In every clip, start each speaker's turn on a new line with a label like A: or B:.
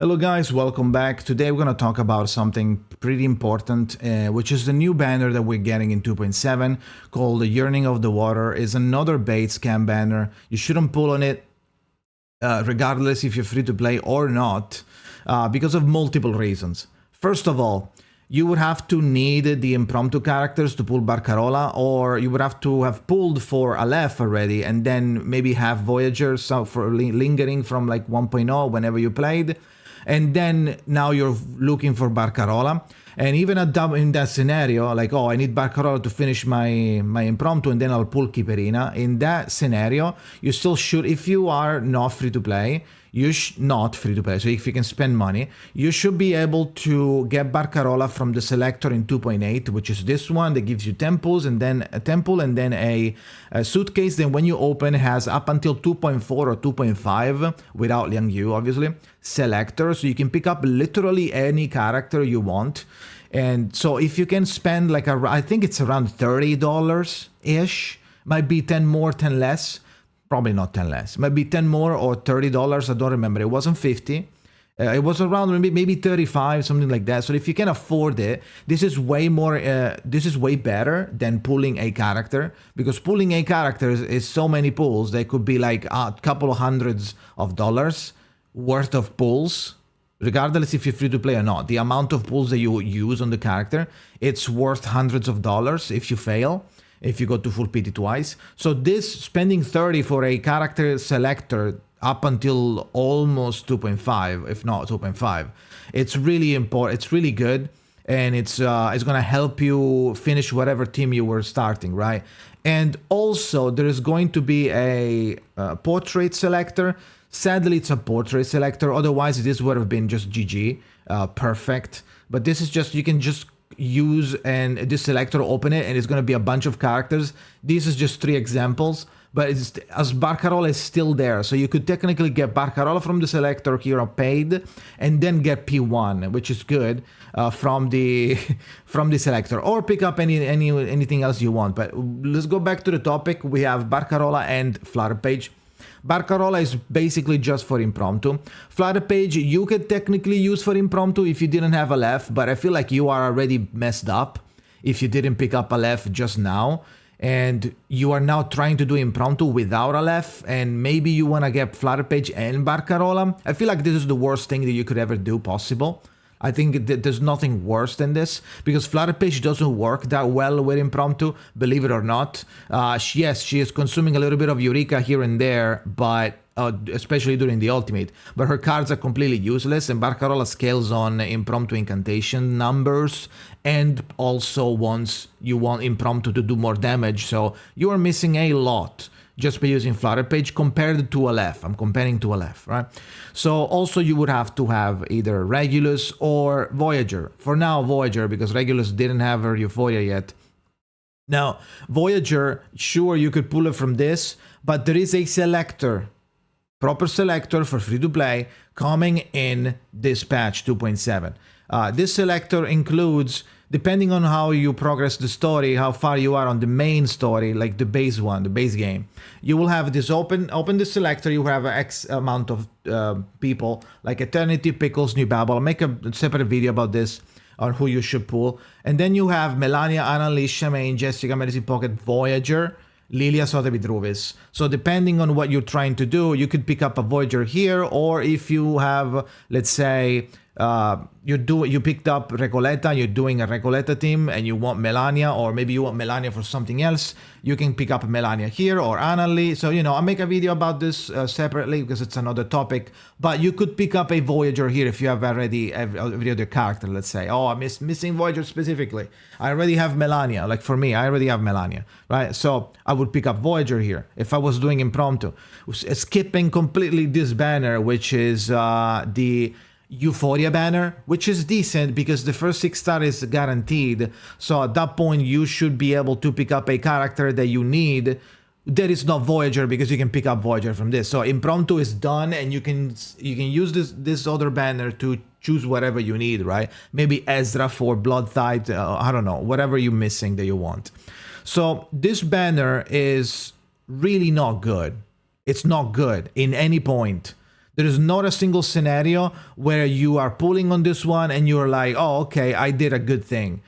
A: Hello guys, welcome back. Today we're going to talk about something pretty important, which is the new banner that we're getting in 2.7 called the Yearning of the Water. Is another bait scam banner. You shouldn't pull on it regardless if you're free to play or not, because of multiple reasons. First of all, you would have to need the impromptu characters to pull Barcarola, or you would have to have pulled for Aleph already and then maybe have Voyager for lingering from like 1.0 whenever you played. And then now you're looking for Barcarola. And even in that scenario, like, oh, I need Barcarola to finish my impromptu and then I'll pull Kiperina. In that scenario, you still should, if you are not free to play, not free to play, so if you can spend money, you should be able to get Barcarola from the selector in 2.8, which is this one that gives you temples and then a temple and then a suitcase. Then when you open, it has up until 2.4 or 2.5 without Liang Yu, obviously, selector. So you can pick up literally any character you want. And so if you can spend like, I think it's around $30-ish, might be 10 more, 10 less. Probably not 10 less. Might be 10 more or $30. I don't remember. It wasn't 50. It was around maybe 35, something like that. So if you can afford it, this is way more. This is way better than pulling a character, because pulling a character is so many pulls. They could be like a couple of hundreds of dollars worth of pulls, regardless if you're free to play or not. The amount of pulls that you use on the character, it's worth hundreds of dollars if you fail. If you go to full PT twice. So this spending 30 for a character selector up until almost 2.5, if not 2.5, it's really important. It's really good, and it's going to help you finish whatever team you were starting, right? And also there is going to be a portrait selector. Sadly, it's a portrait selector. Otherwise, this would have been just GG, perfect. But this is just, you can just use and this selector, open it, and it's going to be a bunch of characters. This is just 3 examples, but it's, as Barcarola is still there, so you could technically get Barcarola from the selector here paid, and then get P1, which is good, from the selector, or pick up anything else you want. But let's go back to the topic. We have Barcarola and Flutterpage. Barcarola is basically just for impromptu. Flutterpage you could technically use for impromptu if you didn't have Aleph, but I feel like you are already messed up if you didn't pick up Aleph just now, and you are now trying to do impromptu without Aleph, and maybe you want to get Flutterpage and Barcarola. I feel like this is the worst thing that you could ever do possible. I think there's nothing worse than this, because Flutterpage doesn't work that well with impromptu, believe it or not. Yes, she is consuming a little bit of Eureka here and there, but especially during the ultimate. But her cards are completely useless, and Barcarola scales on impromptu incantation numbers, and also once you want impromptu to do more damage, so you are missing a lot just by using Flutterpage compared to Aleph. I'm comparing to Aleph, right? So also you would have to have either Regulus or Voyager. For now, Voyager, because Regulus didn't have her Euphoria yet. Now, Voyager, sure, you could pull it from this, but there is a selector, proper selector for free to play, coming in this patch 2.7. This selector includes, depending on how you progress the story, how far you are on the main story, like the base one, the base game, you will have this open the selector, you have X amount of people, like Eternity, Pickles, New Babel. I'll make a separate video about this, on who you should pull. And then you have Melania, Annalise, Shamaine, Jessica, Medicine Pocket, Voyager, Lilia, Sotheby, Druvis. So depending on what you're trying to do, you could pick up a Voyager here, or if you have, let's say, you picked up Recoleta, you're doing a Recoleta team and you want Melania, or maybe you want Melania for something else, you can pick up Melania here, or Annalie. So, you know, I'll make a video about this separately because it's another topic, but you could pick up a Voyager here if you have already every other character. Let's say, oh, I'm missing Voyager specifically, I already have Melania. Like for me, I already have Melania, right? So I would pick up Voyager here if I was doing impromptu, skipping completely this banner, which is the Euphoria banner, which is decent because the first 6 stars is guaranteed. So at that point, you should be able to pick up a character that you need. There is no Voyager because you can pick up Voyager from this. So impromptu is done, and you can use this other banner to choose whatever you need, right? Maybe Ezra for Blood Tide, I don't know, whatever you're missing that you want. So this banner is really not good. It's not good in any point. There is not a single scenario where you are pulling on this one and you're like, oh, okay, I did a good thing.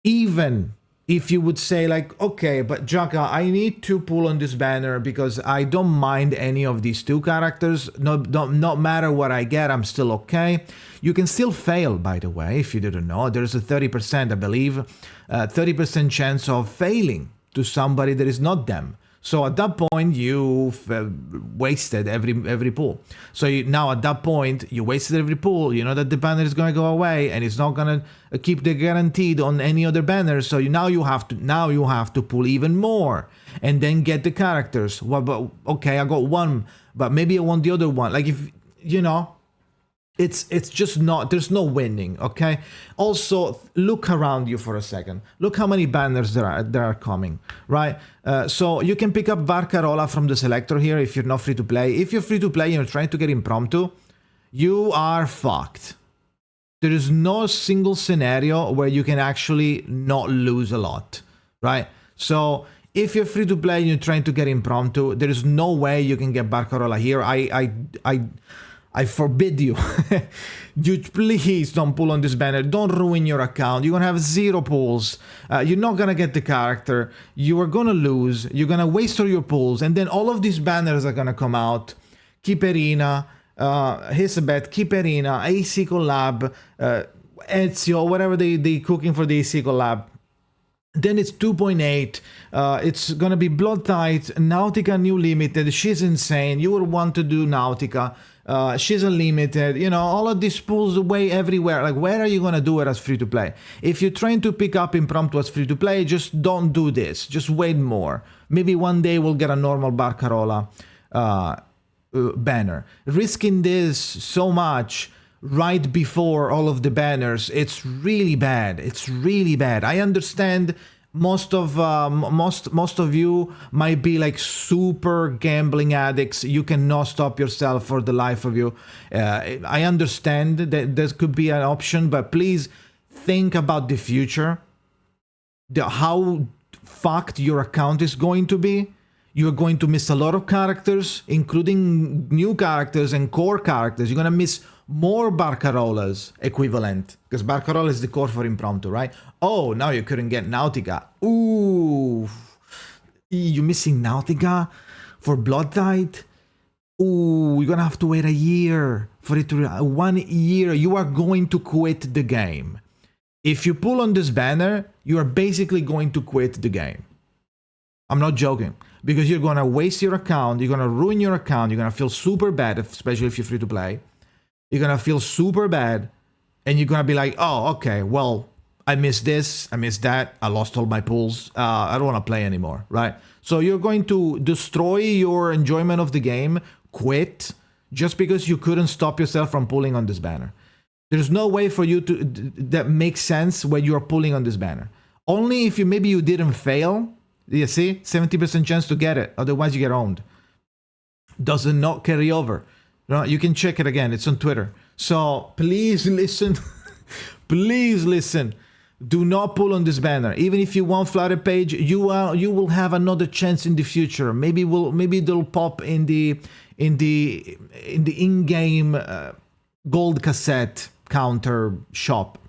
A: Even if you would say like, okay, but Jaka, I need to pull on this banner because I don't mind any of these two characters. No matter what I get, I'm still okay. You can still fail, by the way, if you didn't know. There's a 30%, I believe, 30% chance of failing to somebody that is not them. So at that point, you've wasted every pull. So now at that point, you wasted every pull. You know that the banner is going to go away, and it's not going to keep the guaranteed on any other banner. So now you have to pull even more, and then get the characters. Well, but okay, I got one, but maybe I want the other one. Like if you know. It's just not, there's no winning, okay? Also, look around you for a second. Look how many banners there are coming, right? So you can pick up Barcarola from the selector here if you're not free to play. If you're free to play and you're trying to get impromptu, you are fucked. There is no single scenario where you can actually not lose a lot, right? So if you're free to play and you're trying to get impromptu, there is no way you can get Barcarola here. I forbid you. You please don't pull on this banner. Don't ruin your account. You're gonna have 0 pulls. You're not gonna get the character. You are gonna lose. You're gonna waste all your pulls, and then all of these banners are gonna come out. Kiperina, Hisabet, Kiperina, AC Collab, Ezio, whatever they cooking for the AC Collab. Then it's 2.8. It's gonna be Blood Tide, Nautica New Limited. She's insane. You would want to do Nautica. She's unlimited, you know, all of these pulls away everywhere. Like, where are you gonna do it as free to play? If you're trying to pick up impromptu as free to play, just don't do this. Just wait more. Maybe one day we'll get a normal Barcarola banner. Risking this so much right before all of the banners, it's really bad. It's really bad. I understand. Most of you might be like super gambling addicts. You cannot stop yourself for the life of you. I understand that this could be an option, but please think about the future. How fucked your account is going to be. You're going to miss a lot of characters, including new characters and core characters. You're going to miss more Barcarolas equivalent, because Barcarola is the core for impromptu, right? Oh, now you couldn't get Nautica. Ooh, you're missing Nautica for Blood Tide? Ooh, you're gonna have to wait a year for it to... 1 year, you are going to quit the game. If you pull on this banner, you are basically going to quit the game. I'm not joking. Because you're gonna waste your account, you're gonna ruin your account, you're gonna feel super bad, especially if you're free to play. You're gonna feel super bad, and you're gonna be like, oh, okay, well, I missed this, I missed that, I lost all my pulls, I don't wanna play anymore, right? So you're going to destroy your enjoyment of the game, quit, just because you couldn't stop yourself from pulling on this banner. There's no way for you to, that makes sense when you're pulling on this banner. Only if maybe you didn't fail, you see, 70% chance to get it, otherwise you get owned. Does it not carry over? No, you can check it again. It's on Twitter. So please listen. Please listen. Do not pull on this banner. Even if you want Flutterpage, you will have another chance in the future. Maybe they'll pop in the in-game gold cassette counter shop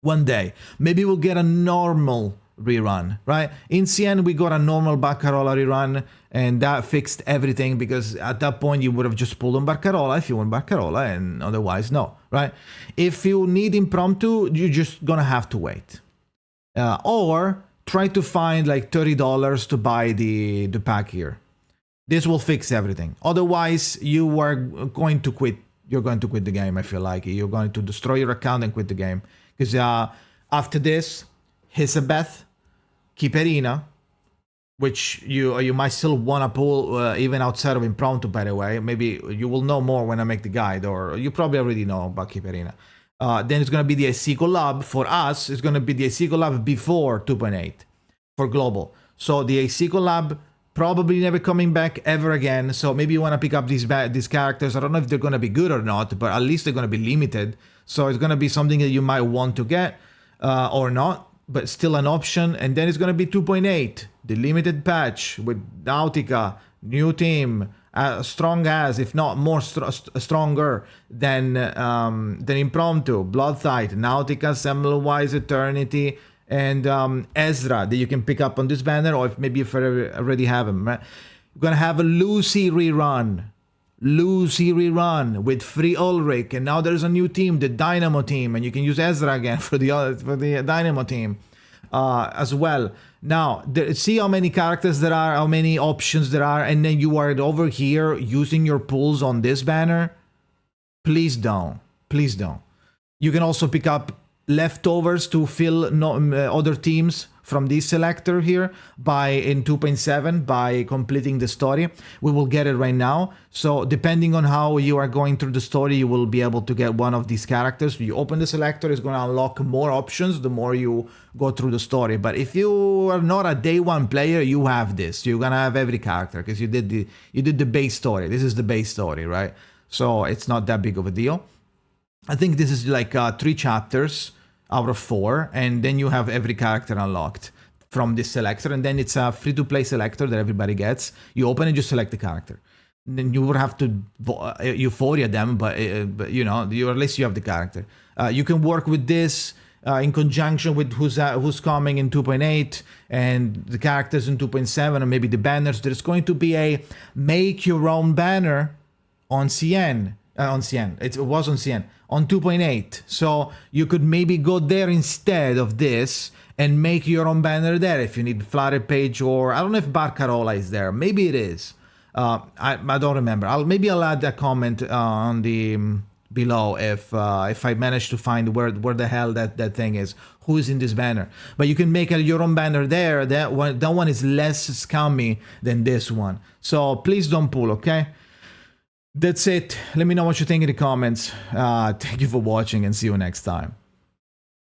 A: one day. Maybe we'll get a normal rerun, right? In CN, we got a normal Barcarola rerun, and that fixed everything, because at that point you would have just pulled on Barcarola if you want Barcarola, and otherwise no, right? If you need impromptu, you're just gonna have to wait, or try to find like $30 to buy the pack here. This will fix everything. Otherwise, you are going to quit. You're going to quit the game. I feel like you're going to destroy your account and quit the game, because after this, Hisabeth, Kiperina, which you might still want to pull even outside of impromptu, by the way. Maybe you will know more when I make the guide, or you probably already know about Kiperina. Then it's going to be the AC Collab. For us, it's going to be the AC Collab before 2.8 for global. So the AC Collab probably never coming back ever again. So maybe you want to pick up these characters. I don't know if they're going to be good or not, but at least they're going to be limited. So it's going to be something that you might want to get or not, but still an option. And then it's going to be 2.8, the limited patch with Nautica, new team, strong as, if not more stronger than Impromptu, Bloodthight, Nautica, Semmelweis, Eternity, and Ezra that you can pick up on this banner, or if maybe if you already have them. Right? We're gonna have a Lucy rerun. With free Ulrich, and now there's a new team, the Dynamo team, and you can use Ezra again for the Dynamo team as well. Now, see how many characters there are, how many options there are, and then you are over here using your pulls on this banner. Please don't. Please don't. You can also pick up leftovers to fill other teams from this selector here in 2.7 by completing the story. We will get it right now. So depending on how you are going through the story, you will be able to get one of these characters. You open the selector, it's going to unlock more options the more you go through the story. But if you are not a day one player, you have this. You're going to have every character because you did the base story. This is the base story, right? So it's not that big of a deal. I think this is like 3 chapters out of 4, and then you have every character unlocked from this selector, and then it's a free-to-play selector that everybody gets. You open and just select the character. And then you would have to euphoria them, but you know, at least you have the character. You can work with this in conjunction with who's coming in 2.8 and the characters in 2.7, or maybe the banners. There's going to be a make your own banner on CN. It was on CN. On 2.8, so you could maybe go there instead of this and make your own banner there if you need Flutterpage, or I don't know if Barcarola is there. Maybe it is. I don't remember. Maybe I'll add a comment on the below if I manage to find where the hell that thing is, who is in this banner. But you can make your own banner there. That one is less scummy than this one. So please don't pull, okay? That's it. Let me know what you think in the comments. Thank you for watching, and see you next time.